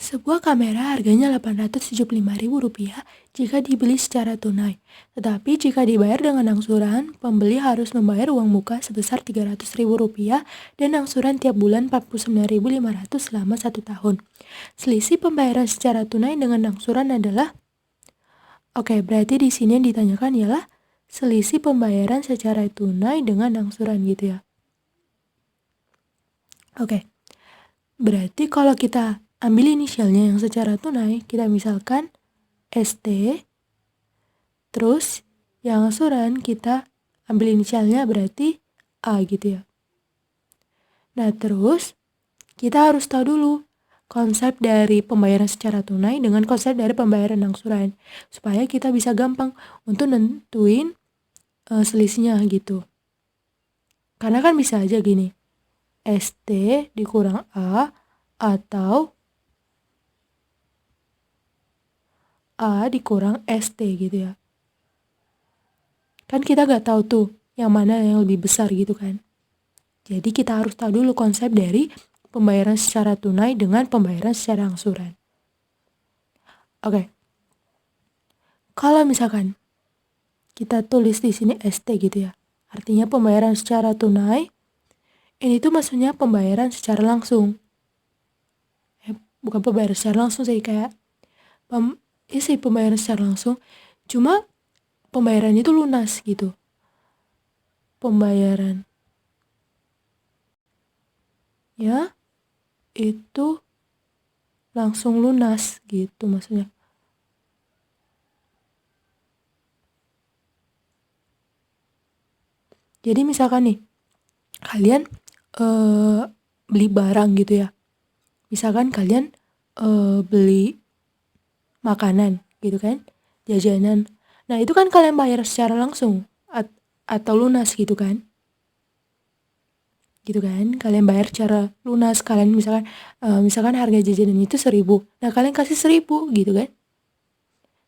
Sebuah kamera harganya Rp875.000 jika dibeli secara tunai. Tetapi jika dibayar dengan angsuran, pembeli harus membayar uang muka sebesar Rp300.000 dan angsuran tiap bulan Rp49.500 selama 1 tahun. Selisih pembayaran secara tunai dengan angsuran adalah... Oke, berarti di sini yang ditanyakan ialah selisih pembayaran secara tunai dengan angsuran gitu ya. Oke, berarti kalau kita ambil inisialnya yang secara tunai, kita misalkan ST, terus yang angsuran kita ambil inisialnya berarti A gitu ya. Nah terus kita harus tahu dulu konsep dari pembayaran secara tunai dengan konsep dari pembayaran angsuran, supaya kita bisa gampang untuk nentuin selisihnya gitu. Karena kan bisa aja gini, ST dikurang A atau A dikurang ST gitu ya. Kan kita gak tahu tuh yang mana yang lebih besar gitu kan. Jadi kita harus tahu dulu konsep dari pembayaran secara tunai dengan pembayaran secara angsuran. Oke. Kalau misalkan kita tulis di sini ST gitu ya. Artinya pembayaran secara tunai. Ini tuh maksudnya pembayaran secara langsung. Bukan pembayaran secara langsung sih, kayak pembayaran secara langsung. Cuma pembayaran itu lunas gitu. Pembayaran ya itu langsung lunas gitu maksudnya. Jadi misalkan nih, kalian beli barang gitu ya. Misalkan kalian beli makanan gitu kan, jajanan. Nah itu kan kalian bayar secara langsung atau lunas gitu kan. Gitu kan, kalian bayar secara lunas. Kalian misalkan harga jajanan itu 1.000. Nah kalian kasih 1.000 gitu kan.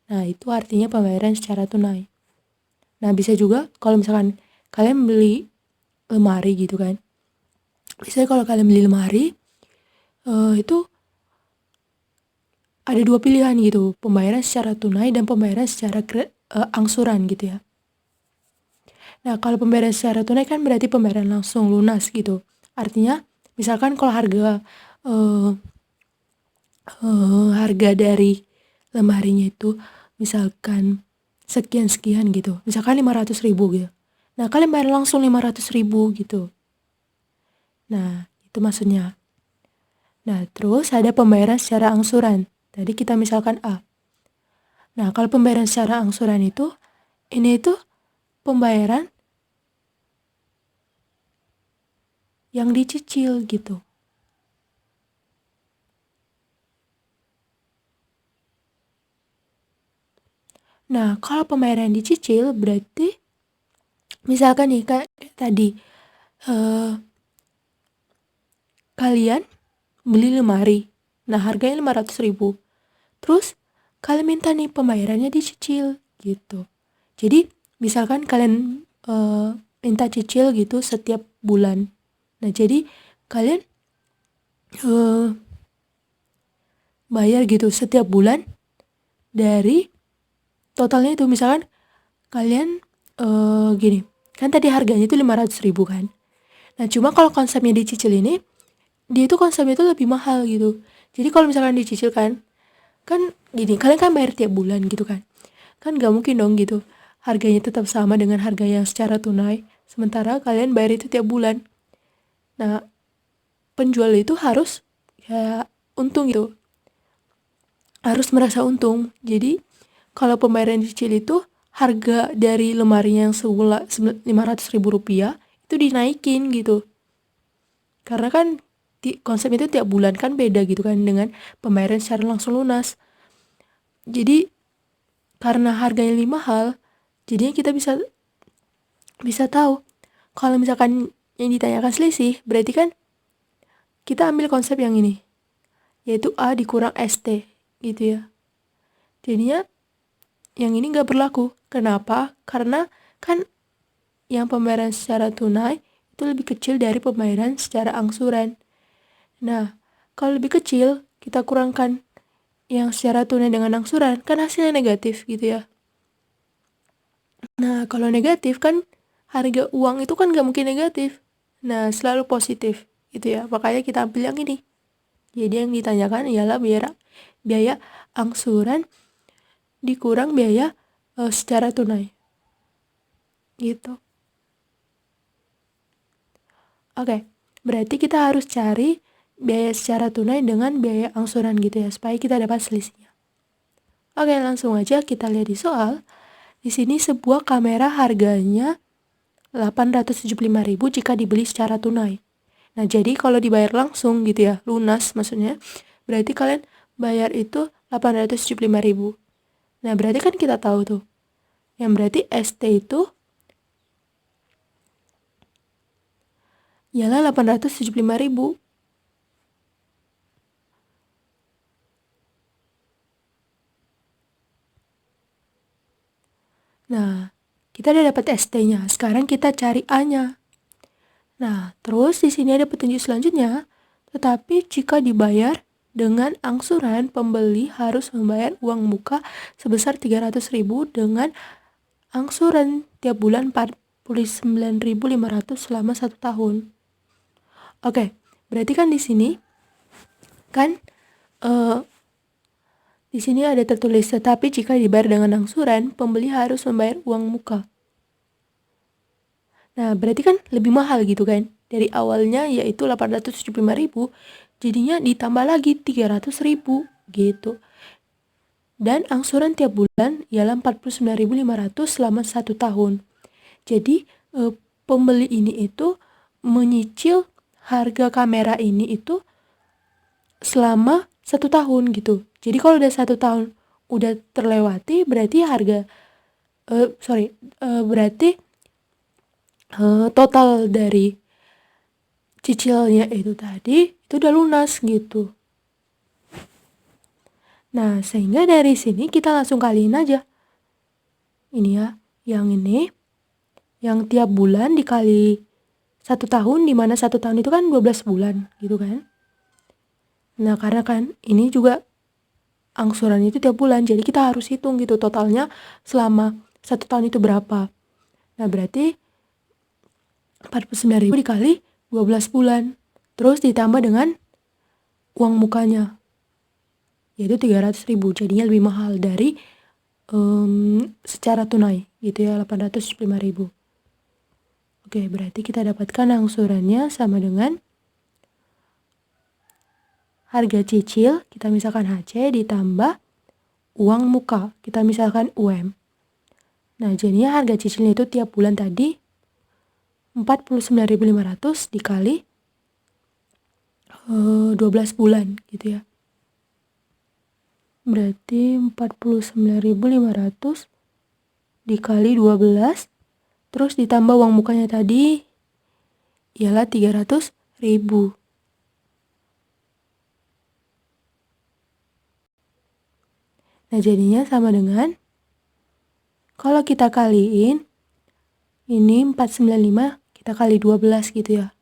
Nah itu artinya pembayaran secara tunai. Nah bisa juga kalau misalkan kalian beli lemari gitu kan. Biasanya kalau kalian beli lemari, itu ada 2 pilihan gitu, pembayaran secara tunai dan pembayaran secara angsuran gitu ya. Nah kalau pembayaran secara tunai kan berarti pembayaran langsung lunas gitu. Artinya misalkan kalau harga dari lemarinya itu misalkan sekian-sekian gitu, misalkan 500.000 gitu. Nah kalian bayar langsung 500.000 gitu. Nah itu maksudnya. Nah terus ada pembayaran secara angsuran. Tadi kita misalkan A. Nah kalau pembayaran secara angsuran itu, ini itu pembayaran yang dicicil gitu. Nah kalau pembayaran dicicil berarti misalkan nih kayak tadi kalian beli lemari, nah harganya 500.000. Terus kalian minta nih pembayarannya dicicil gitu. Jadi misalkan kalian minta cicil gitu setiap bulan. Nah jadi kalian bayar gitu setiap bulan dari totalnya itu. Misalkan kalian gini, kan tadi harganya itu 500.000 kan. Nah cuma kalau konsepnya dicicil ini, dia itu konsepnya itu lebih mahal gitu. Jadi kalau misalkan dicicil kan gini, kalian kan bayar tiap bulan gitu kan gak mungkin dong gitu harganya tetap sama dengan harga yang secara tunai, sementara kalian bayar itu tiap bulan. Nah penjual itu harus ya untung gitu, harus merasa untung. Jadi kalau pembayaran cicil itu harga dari lemarinya yang sebulan Rp500.000 itu dinaikin gitu, karena kan konsep itu tiap bulan kan beda gitu kan dengan pembayaran secara langsung lunas. Jadi karena harganya lebih mahal, jadinya kita bisa tahu kalau misalkan yang ditanyakan selisih, berarti kan kita ambil konsep yang ini, yaitu A dikurang ST gitu ya. Jadinya yang ini gak berlaku. Kenapa? Karena kan yang pembayaran secara tunai itu lebih kecil dari pembayaran secara angsuran. Nah kalau lebih kecil, kita kurangkan yang secara tunai dengan angsuran, kan hasilnya negatif gitu ya. Nah, kalau negatif kan harga uang itu kan nggak mungkin negatif. Nah, selalu positif gitu ya. Makanya kita ambil yang ini. Jadi yang ditanyakan ialah biaya angsuran dikurang biaya secara tunai. Gitu. Oke, berarti kita harus cari biaya secara tunai dengan biaya angsuran gitu ya, supaya kita dapat selisihnya. Oke, langsung aja kita lihat di soal. Di sini sebuah kamera harganya 875.000 jika dibeli secara tunai. Nah, jadi kalau dibayar langsung gitu ya, lunas maksudnya, berarti kalian bayar itu 875.000. Nah, berarti kan kita tahu tuh, yang berarti ST itu ialah 875.000. Nah, kita udah dapat ST-nya. Sekarang kita cari A-nya. Nah, terus di sini ada petunjuk selanjutnya. Tetapi jika dibayar dengan angsuran, pembeli harus membayar uang muka sebesar 300.000 dengan angsuran tiap bulan 49.500 selama 1 tahun. Oke, berarti kan di sini kan di sini ada tertulis, tetapi jika dibayar dengan angsuran, pembeli harus membayar uang muka. Nah, berarti kan lebih mahal gitu kan. Dari awalnya yaitu 875.000, jadinya ditambah lagi 300.000 gitu. Dan angsuran tiap bulan ialah 49.500 selama 1 tahun. Jadi, pembeli ini itu menyicil harga kamera ini itu selama 1 tahun gitu. Jadi kalau udah 1 tahun udah terlewati, berarti berarti total dari cicilnya itu tadi itu udah lunas gitu. Nah, sehingga dari sini kita langsung kaliin aja. Ini ya, yang ini, yang tiap bulan dikali 1 tahun, dimana 1 tahun itu kan 12 bulan gitu kan. Nah, karena kan ini juga angsuran itu tiap bulan, jadi kita harus hitung gitu totalnya selama 1 tahun itu berapa. Nah, berarti 49.000 dikali 12 bulan. Terus ditambah dengan uang mukanya, yaitu 300.000. Jadinya lebih mahal dari secara tunai gitu ya, 875.000. Oke, berarti kita dapatkan angsurannya sama dengan harga cicil, kita misalkan HC, ditambah uang muka, kita misalkan UM. Nah, jadinya harga cicilnya itu tiap bulan tadi 49.500 dikali 12 bulan gitu ya. Berarti 49.500 dikali 12, terus ditambah uang mukanya tadi ialah 300.000. Nah, jadinya sama dengan, kalau kita kaliin, ini 495 kita kali 12 gitu ya.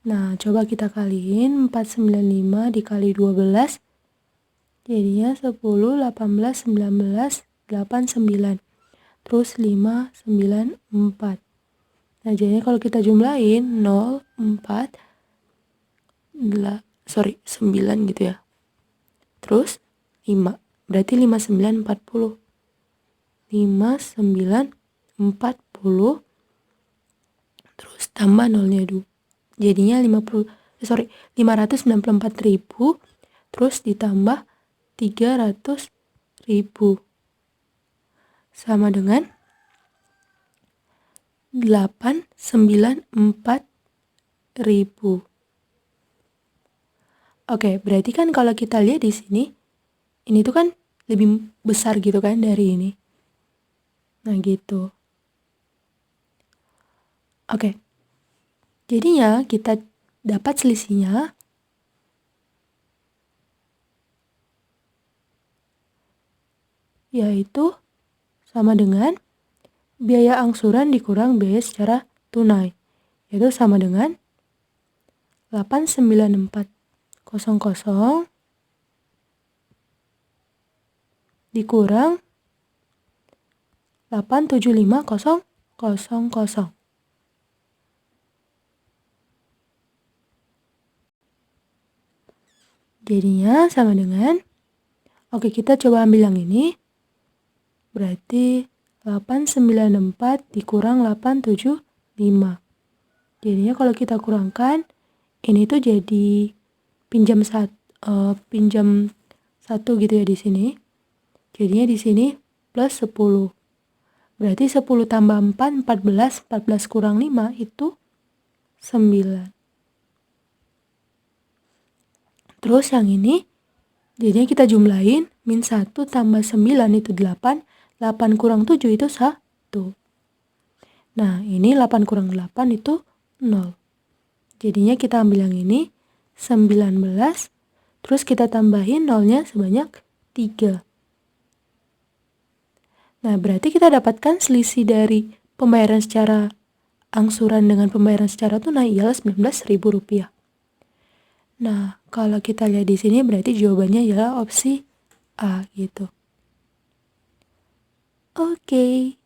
Nah, coba kita kaliin 495 dikali 12, jadinya 10, 18, 19, 89. Terus 5, 9, 4. Nah, jadinya kalau kita jumlahin 0, 4, 9 gitu ya. Terus 5. Berarti 5, 9, 40. 5, 9, 40. Terus tambah nolnya dulu. Jadinya 594.000. Terus ditambah 300.000. Sama dengan 894.000. Oke, berarti kan kalau kita lihat di sini, ini tuh kan lebih besar gitu kan dari ini. Nah, gitu. Oke. Jadinya kita dapat selisihnya yaitu sama dengan biaya angsuran dikurang biaya secara tunai, yaitu sama dengan 894.000 dikurang 875.000. Jadinya sama dengan, oke kita coba ambil yang ini, berarti 894 dikurang 875. Jadinya kalau kita kurangkan, ini tuh jadi pinjam 1 gitu ya di sini. Jadinya di sini plus 10. Berarti 10 tambah 4, 14. 14 kurang 5 itu 9. Terus yang ini, jadinya kita jumlahin, min 1 tambah 9 itu 8. 8 kurang 7 itu 1. Nah, ini 8 kurang 8 itu 0. Jadinya kita ambil yang ini, 19. Terus kita tambahin nolnya sebanyak 3. Nah, berarti kita dapatkan selisih dari pembayaran secara angsuran dengan pembayaran secara tunai ialah Rp19.000. Nah, kalau kita lihat di sini berarti jawabannya ialah opsi A gitu. Oke.